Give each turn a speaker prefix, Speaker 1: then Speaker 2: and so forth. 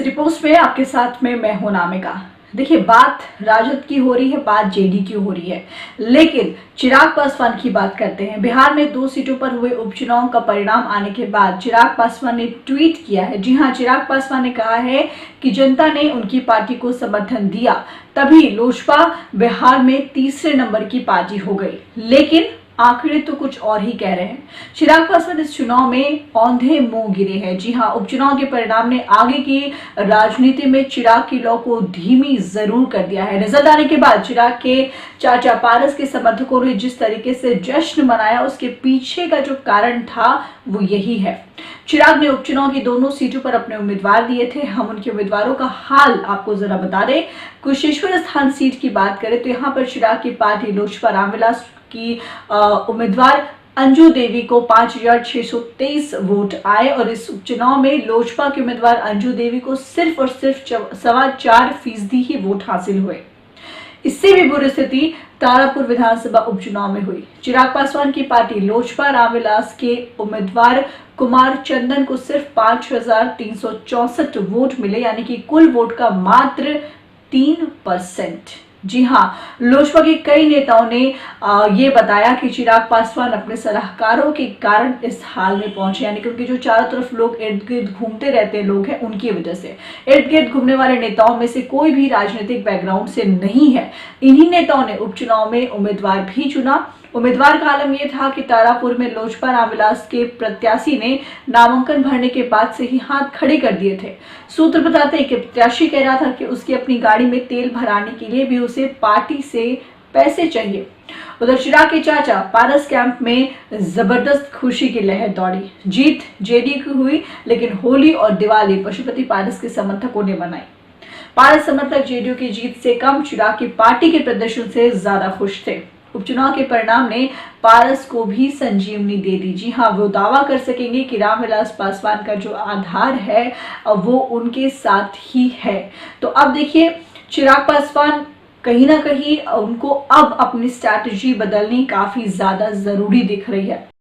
Speaker 1: City post में आपके साथ में मैं हूं नामिका। देखिए, बात राजद की हो रही है, बात जेडी की हो रही है, लेकिन चिराग पासवान की बात करते हैं। बिहार में 2 सीटों पर हुए उपचुनाव का परिणाम आने के बाद चिराग पासवान ने ट्वीट किया है। जी हां, चिराग पासवान ने कहा है कि जनता ने उनकी पार्टी को समर्थन दिया, तभी लोजपा बिहार में तीसरे नंबर की पार्टी हो गई। लेकिन आंकड़े तो कुछ और ही कह रहे हैं। चिराग पासवान इस चुनाव में औंधे मुंह गिरे हैं। जी हां, उपचुनाव के परिणाम ने आगे की राजनीति में चिराग की लौ को धीमी जरूर कर दिया है। रिजल्ट आने के बाद चिराग के चाचा पारस के समर्थकों ने जिस तरीके से जश्न मनाया, उसके पीछे का जो कारण था वो यही है। चिराग ने उपचुनाव की दोनों सीटों पर अपने उम्मीदवार दिए थे। हम उनके उम्मीदवारों का हाल आपको जरा बता दें। कुशेश्वर स्थान सीट की बात करें तो यहाँ पर चिराग की पार्टी लोजपा रामविलास की उम्मीदवार अंजू देवी को 5,623 वोट आए और इस उपचुनाव में लोजपा के उम्मीदवार अंजू देवी को सिर्फ और सिर्फ 4.25% ही वोट हासिल हुए। इससे भी बुरी स्थिति तारापुर विधानसभा उपचुनाव में हुई। चिराग पासवान की पार्टी लोजपा रामविलास के उम्मीदवार कुमार चंदन को सिर्फ 5,364 वोट मिले, यानी कि कुल वोट का मात्र 3%। जी हां, लोजपा के कई नेताओं ने ये बताया कि चिराग पासवान अपने सलाहकारों के कारण इस हाल में पहुंचे, यानी कि उनके जो चारों तरफ लोग इर्द गिर्द घूमते रहते हैं लोग हैं, उनकी वजह से। इर्द गिर्द घूमने वाले नेताओं में से कोई भी राजनीतिक बैकग्राउंड से नहीं है। इन्हीं नेताओं ने उपचुनाव में उम्मीदवार भी चुना। उम्मीदवार का आलम यह था कि तारापुर में लोजपा रामविलास के प्रत्याशी ने नामांकन भरने के बाद से ही हाथ खड़े कर दिए थे। सूत्र बताते हैं कि प्रत्याशी कह रहा था कि उसकी अपनी गाड़ी में तेल भराने के लिए भी उसे पार्टी से पैसे चाहिए। उधर चिराग के चाचा पारस कैंप में जबरदस्त खुशी की लहर दौड़ी। जीत जेडी की हुई, लेकिन होली और दिवाली पशुपति पारस के समर्थकों ने मनाई। पारस समर्थक जेडीयू की जीत से कम चिराग की पार्टी के प्रदर्शन से ज्यादा खुश थे। उपचुनाव के परिणाम ने पारस को भी संजीवनी दे दी। जी हां, वो दावा कर सकेंगे कि रामविलास पासवान का जो आधार है वो उनके साथ ही है। तो अब देखिए, चिराग पासवान कहीं ना कहीं उनको अब अपनी स्ट्रैटेजी बदलनी काफी ज्यादा जरूरी दिख रही है।